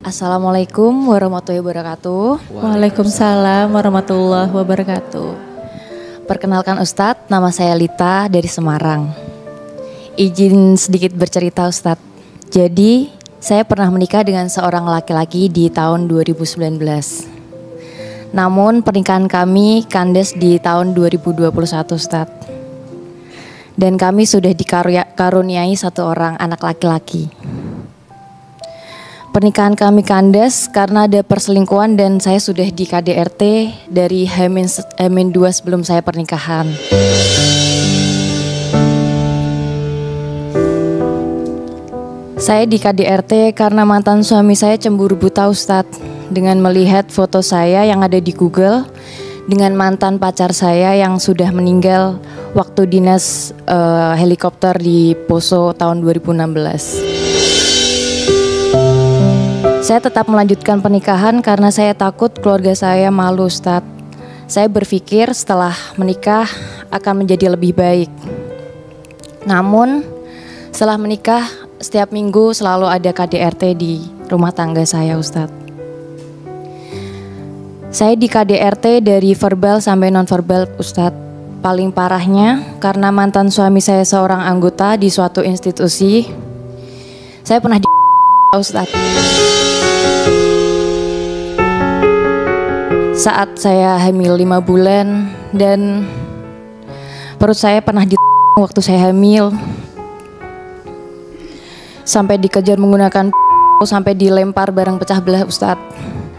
Assalamualaikum warahmatullahi wabarakatuh. Waalaikumsalam warahmatullahi wabarakatuh. Perkenalkan Ustadz, nama saya Lita dari Semarang. Izin sedikit bercerita Ustadz. Jadi saya pernah menikah dengan seorang laki-laki di tahun 2019. Namun pernikahan kami kandas di tahun 2021 Ustadz. Dan kami sudah dikaruniai satu orang anak laki-laki. Pernikahan kami kandas karena ada perselingkuhan dan saya sudah di KDRT dari H-2 sebelum saya pernikahan. Saya di KDRT karena mantan suami saya cemburu buta Ustadz dengan melihat foto saya yang ada di Google dengan mantan pacar saya yang sudah meninggal waktu dinas helikopter di Poso tahun 2016. Saya tetap melanjutkan pernikahan karena saya takut keluarga saya malu Ustadz. Saya berpikir setelah menikah akan menjadi lebih baik. Namun setelah menikah setiap minggu selalu ada KDRT di rumah tangga saya Ustadz. Saya di KDRT dari verbal sampai non-verbal Ustadz. Paling parahnya karena mantan suami saya seorang anggota di suatu institusi. Saya pernah di Ustadz. Saat saya hamil 5 bulan dan perut saya pernah waktu saya hamil. Sampai dikejar menggunakan sampai dilempar barang pecah belah Ustadz.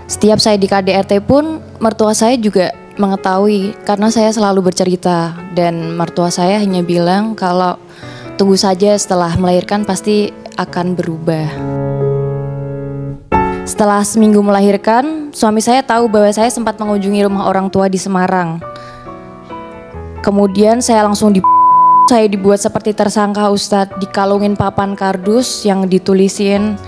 Setiap saya di KDRT pun mertua saya juga mengetahui karena saya selalu bercerita. Dan mertua saya hanya bilang kalau tunggu saja setelah melahirkan pasti akan berubah. Setelah seminggu melahirkan, suami saya tahu bahwa saya sempat mengunjungi rumah orang tua di Semarang. Kemudian saya langsung saya dibuat seperti tersangka Ustadz, dikalungin papan kardus yang ditulisin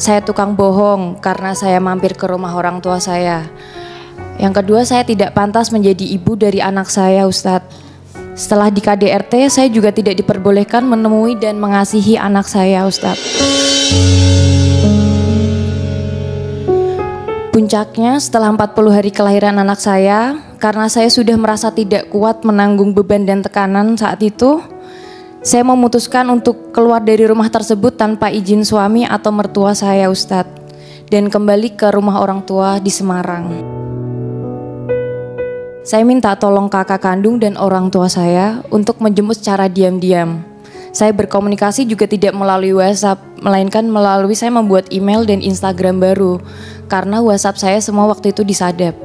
saya tukang bohong karena saya mampir ke rumah orang tua saya. Yang kedua, saya tidak pantas menjadi ibu dari anak saya Ustadz. Setelah di KDRT, saya juga tidak diperbolehkan menemui dan mengasihi anak saya Ustadz. Puncaknya setelah 40 hari kelahiran anak saya, karena saya sudah merasa tidak kuat menanggung beban dan tekanan saat itu, saya memutuskan untuk keluar dari rumah tersebut tanpa izin suami atau mertua saya Ustadz, dan kembali ke rumah orang tua di Semarang. Saya minta tolong kakak kandung dan orang tua saya untuk menjemput secara diam-diam. Saya berkomunikasi juga tidak melalui WhatsApp, melainkan melalui saya membuat email dan Instagram baru, karena WhatsApp saya semua waktu itu disadap.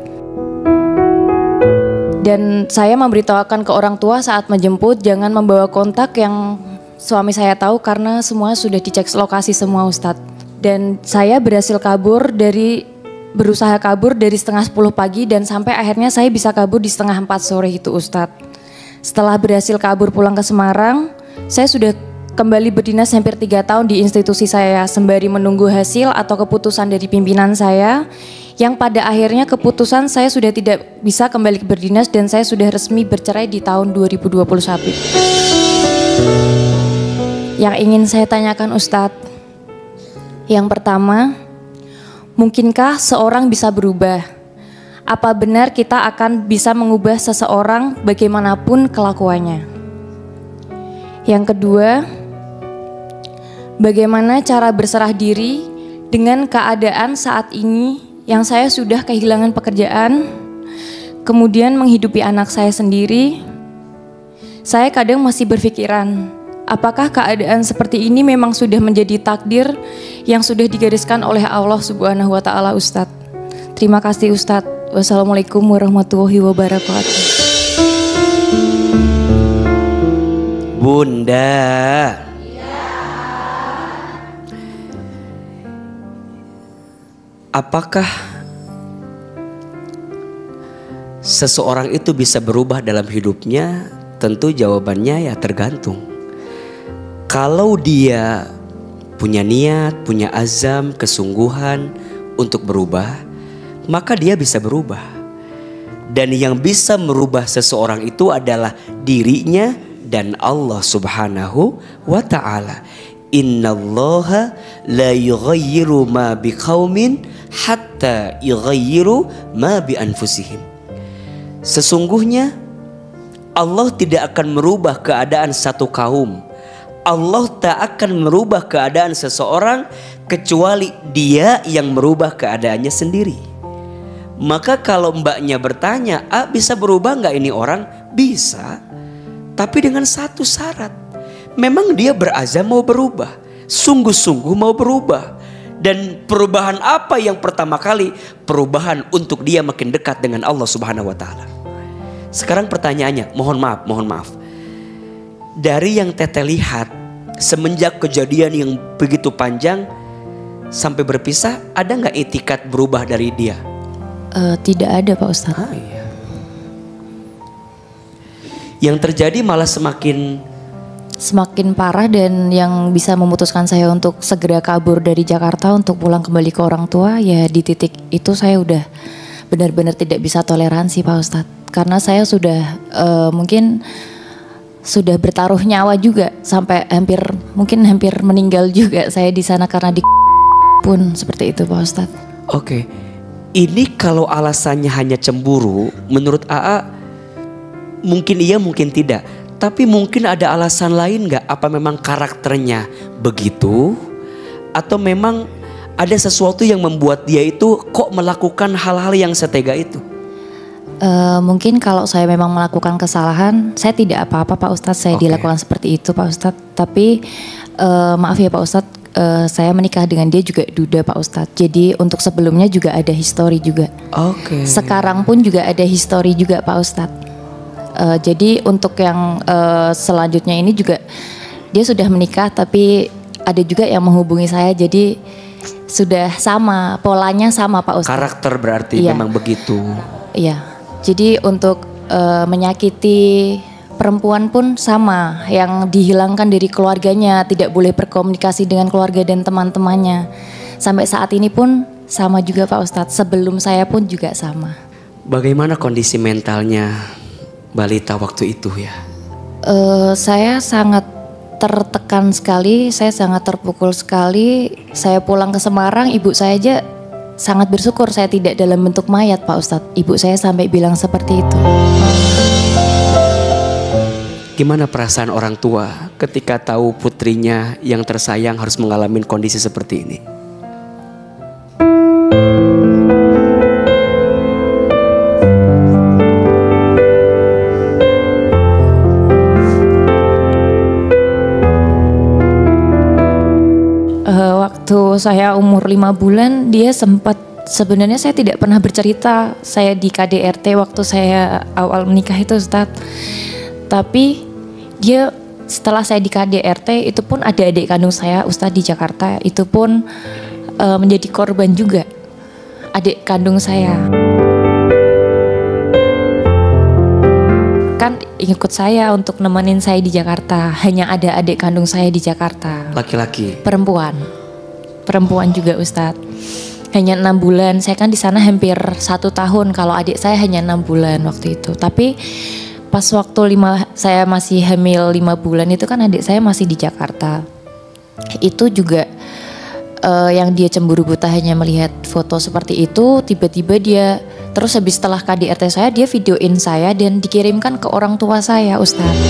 Dan saya memberitahukan ke orang tua saat menjemput jangan membawa kontak yang suami saya tahu karena semua sudah dicek lokasi semua Ustadz. Dan saya berusaha kabur dari setengah 10 pagi dan sampai akhirnya saya bisa kabur di setengah 4 sore itu Ustadz. Setelah berhasil kabur pulang ke Semarang, saya sudah kembali berdinas hampir 3 tahun di institusi saya sembari menunggu hasil atau keputusan dari pimpinan saya yang pada akhirnya keputusan saya sudah tidak bisa kembali berdinas dan saya sudah resmi bercerai di tahun 2021. Yang ingin saya tanyakan Ustadz, yang pertama, mungkinkah seorang bisa berubah? Apa benar kita akan bisa mengubah seseorang bagaimanapun kelakuannya? Yang kedua, bagaimana cara berserah diri dengan keadaan saat ini yang saya sudah kehilangan pekerjaan, kemudian menghidupi anak saya sendiri? Saya kadang masih berpikiran, apakah keadaan seperti ini memang sudah menjadi takdir yang sudah digariskan oleh Allah Subhanahu wa Ta'ala Ustadz? Terima kasih Ustadz. Wassalamualaikum warahmatullahi wabarakatuh. Bunda, apakah seseorang itu bisa berubah dalam hidupnya? Tentu jawabannya ya tergantung. Kalau dia punya niat, punya azam, kesungguhan untuk berubah, maka dia bisa berubah. Dan yang bisa merubah seseorang itu adalah dirinya dan Allah Subhanahu wa Ta'ala. Innallaha la yughayyiru ma biqaumin hatta yughayyiru ma bi anfusihim. Sesungguhnya Allah tidak akan merubah keadaan satu kaum. Allah tak akan merubah keadaan seseorang kecuali dia yang merubah keadaannya sendiri. Maka kalau mbaknya bertanya, bisa berubah nggak ini orang? Bisa, tapi dengan satu syarat. Memang dia berazam mau berubah, sungguh-sungguh mau berubah. Dan perubahan apa yang pertama kali? Perubahan untuk dia makin dekat dengan Allah Subhanahu wa Ta'ala. Sekarang pertanyaannya, mohon maaf. Dari yang Teteh lihat semenjak kejadian yang begitu panjang sampai berpisah, ada nggak itikat berubah dari dia? Tidak ada Pak Ustadz. Iya. Yang terjadi malah semakin parah, dan yang bisa memutuskan saya untuk segera kabur dari Jakarta untuk pulang kembali ke orang tua, ya di titik itu saya udah benar-benar tidak bisa toleransi Pak Ustadz. Karena saya sudah mungkin sudah bertaruh nyawa juga, sampai hampir meninggal juga saya di sana karena pun seperti itu Pak Ustadz. Oke. Ini kalau alasannya hanya cemburu, menurut AA mungkin iya mungkin tidak. Tapi mungkin ada alasan lain nggak? Apa memang karakternya begitu? Atau memang ada sesuatu yang membuat dia itu kok melakukan hal-hal yang setega itu? Mungkin kalau saya memang melakukan kesalahan, saya tidak apa-apa Pak Ustadz, saya dilakukan seperti itu Pak Ustadz. Tapi maaf ya Pak Ustadz, saya menikah dengan dia juga duda Pak Ustadz. Jadi untuk sebelumnya juga ada histori juga. Sekarang pun juga ada histori juga Pak Ustadz. Jadi untuk yang selanjutnya ini juga dia sudah menikah, tapi ada juga yang menghubungi saya. Jadi sudah sama, polanya sama Pak Ustadz. Karakter berarti memang begitu. Iya. Jadi untuk menyakiti perempuan pun sama, yang dihilangkan dari keluarganya, tidak boleh berkomunikasi dengan keluarga dan teman-temannya. Sampai saat ini pun sama juga Pak Ustadz, sebelum saya pun juga sama. Bagaimana kondisi mentalnya balita waktu itu ya? Saya sangat tertekan sekali, saya sangat terpukul sekali. Saya pulang ke Semarang, ibu saya aja sangat bersyukur saya tidak dalam bentuk mayat Pak Ustadz. Ibu saya sampai bilang seperti itu. Gimana perasaan orang tua ketika tahu putrinya yang tersayang harus mengalami kondisi seperti ini? Waktu saya umur 5 bulan, dia sempat, sebenarnya saya tidak pernah bercerita saya di KDRT waktu saya awal menikah itu Ustadz. Tapi dia setelah saya di KDRT itu pun ada adik kandung saya Ustadz di Jakarta, itu pun menjadi korban juga, adik kandung saya. Kan ikut saya untuk nemenin saya di Jakarta, hanya ada adik kandung saya di Jakarta. Laki-laki? Perempuan juga Ustadz. Hanya 6 bulan, saya kan di sana hampir 1 tahun, kalau adik saya hanya 6 bulan waktu itu. Tapi pas waktu saya masih hamil 5 bulan itu kan adik saya masih di Jakarta. Itu juga yang dia cemburu buta hanya melihat foto seperti itu, tiba-tiba dia, terus habis setelah KDRT saya, dia videoin saya dan dikirimkan ke orang tua saya Ustadz.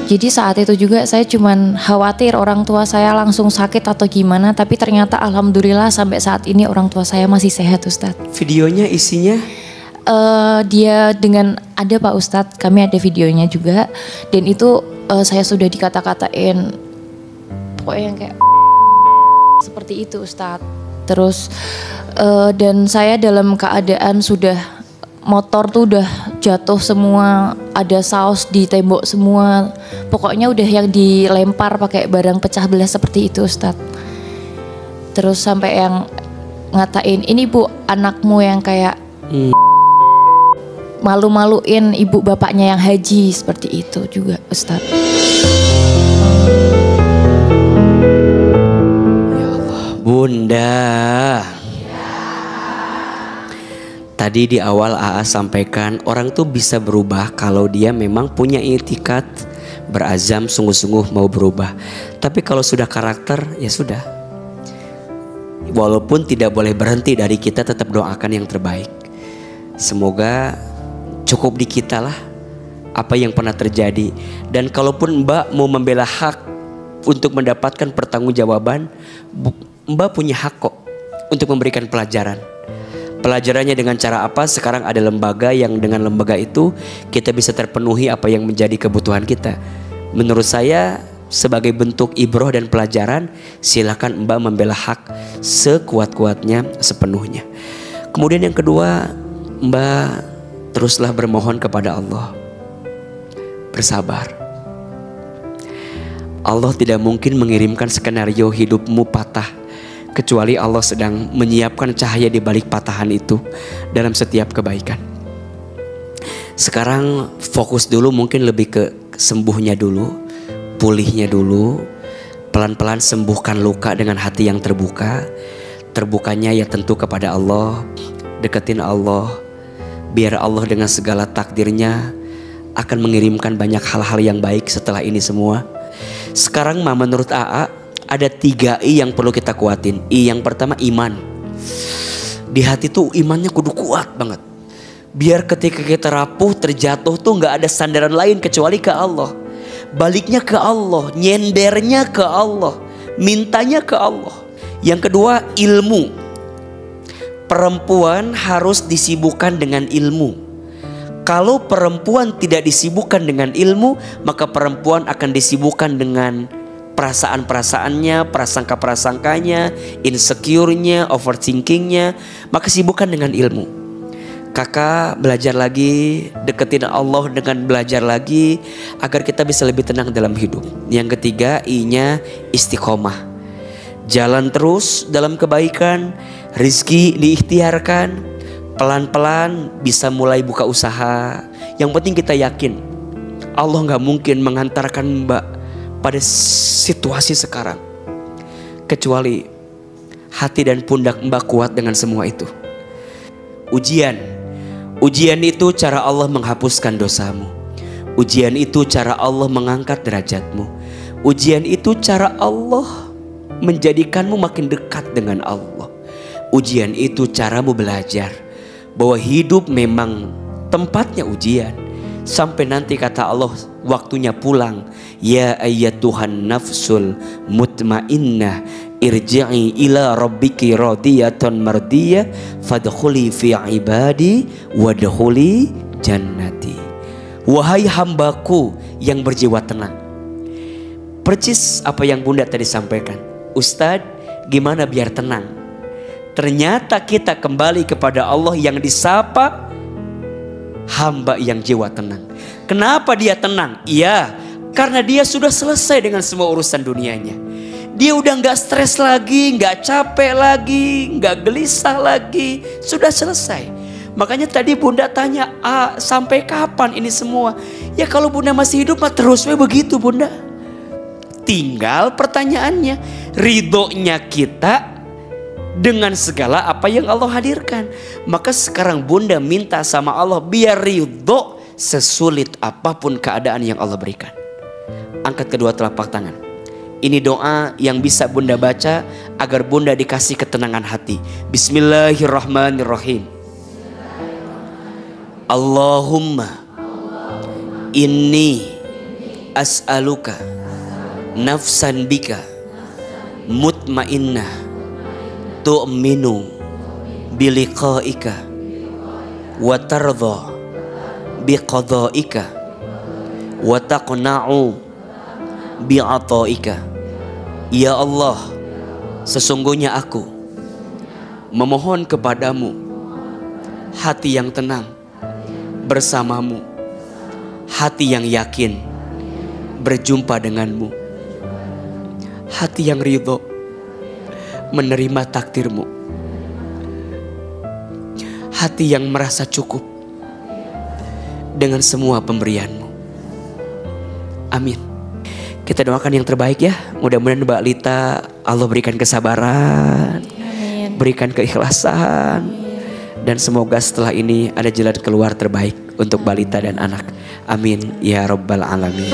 Jadi saat itu juga saya cuman khawatir orang tua saya langsung sakit atau gimana, tapi ternyata alhamdulillah sampai saat ini orang tua saya masih sehat Ustadz. Videonya isinya? Dia dengan, ada Pak Ustadz, kami ada videonya juga, dan itu saya sudah dikata-katain pokoknya yang kayak seperti itu Ustadz. Terus dan saya dalam keadaan sudah, motor tuh udah jatuh semua, ada saus di tembok semua, pokoknya udah yang dilempar pakai barang pecah belah seperti itu Ustadz. Terus sampai yang ngatain, ini bu anakmu yang kayak malu-maluin ibu bapaknya yang haji, seperti itu juga Ustadz. Ya Allah, Bunda. Tadi di awal AA sampaikan orang tuh bisa berubah kalau dia memang punya itikat berazam sungguh-sungguh mau berubah. Tapi kalau sudah karakter, ya sudah. Walaupun tidak boleh berhenti dari kita, tetap doakan yang terbaik. Semoga cukup di kita lah apa yang pernah terjadi. Dan kalaupun Mbak mau membela hak untuk mendapatkan pertanggungjawaban, Mbak punya hak kok untuk memberikan pelajaran. Pelajarannya dengan cara apa? Sekarang ada lembaga yang dengan lembaga itu kita bisa terpenuhi apa yang menjadi kebutuhan kita. Menurut saya sebagai bentuk ibroh dan pelajaran, silakan Mbak membela hak sekuat-kuatnya, sepenuhnya. Kemudian yang kedua, Mbak teruslah bermohon kepada Allah. Bersabar. Allah tidak mungkin mengirimkan skenario hidupmu patah kecuali Allah sedang menyiapkan cahaya di balik patahan itu dalam setiap kebaikan. Sekarang fokus dulu mungkin lebih ke sembuhnya dulu, pulihnya dulu. Pelan-pelan sembuhkan luka dengan hati yang terbuka. Terbukanya ya tentu kepada Allah. Deketin Allah. Biar Allah dengan segala takdirnya akan mengirimkan banyak hal-hal yang baik setelah ini semua. Sekarang menurut AA ada 3 I yang perlu kita kuatin. I yang pertama iman. Di hati tuh imannya kudu kuat banget. Biar ketika kita rapuh, terjatuh tuh gak ada sandaran lain kecuali ke Allah. Baliknya ke Allah, nyendernya ke Allah, mintanya ke Allah. Yang kedua ilmu. Perempuan harus disibukkan dengan ilmu. Kalau perempuan tidak disibukkan dengan ilmu, maka perempuan akan disibukkan dengan perasaan-perasaannya, prasangka-prasangkanya, insecure-nya, overthinking-nya. Maka sibukkan dengan ilmu. Kakak belajar lagi, deketin Allah dengan belajar lagi agar kita bisa lebih tenang dalam hidup. Yang ketiga I-nya istiqomah. Jalan terus dalam kebaikan, rizki diikhtiarkan. Pelan-pelan bisa mulai buka usaha. Yang penting kita yakin Allah gak mungkin menghantarkan Mbak pada situasi sekarang kecuali hati dan pundak Mbak kuat dengan semua itu. Ujian itu cara Allah menghapuskan dosamu. Ujian itu cara Allah mengangkat derajatmu. Ujian itu cara Allah menjadikanmu makin dekat dengan Allah. Ujian itu caramu belajar bahwa hidup memang tempatnya ujian. Sampai nanti kata Allah waktunya pulang. Ya ayyatuhan nafsul mutmainnah irji'i ila rabbiki radiyatan mardiyah fadkhuli fi ibadi wadkhuli jannati. Wahai hambaku yang berjiwa tenang. Percis apa yang Bunda tadi sampaikan. Ustadz, gimana biar tenang? Ternyata kita kembali kepada Allah yang disapa hamba yang jiwa tenang. Kenapa dia tenang? Iya, karena dia sudah selesai dengan semua urusan dunianya. Dia udah gak stres lagi, gak capek lagi, gak gelisah lagi. Sudah selesai. Makanya tadi Bunda tanya, sampai kapan ini semua? Ya kalau Bunda masih hidup mah terus begitu Bunda. Tinggal pertanyaannya, ridhonya kita dengan segala apa yang Allah hadirkan. Maka sekarang Bunda minta sama Allah biar ridho sesulit apapun keadaan yang Allah berikan. Angkat kedua telapak tangan. Ini doa yang bisa Bunda baca agar Bunda dikasih ketenangan hati. Bismillahirrahmanirrahim. Allahumma inni as'aluka nafsan bika mutmainnah tu'minu biliqa'ika wa tardha biqadha'ika wa taqna'u bi'ata'ika. Ya Allah, sesungguhnya aku memohon kepadamu hati yang tenang bersamamu, hati yang yakin berjumpa denganmu, hati yang ridho menerima takdirmu, hati yang merasa cukup dengan semua pemberianmu. Amin. Kita doakan yang terbaik ya. Mudah-mudahan Mbak Lita Allah berikan kesabaran. Amin. Berikan keikhlasan. Amin. Dan semoga setelah ini ada jalan keluar terbaik untuk Mbak Lita dan anak. Amin ya rabbal alamin.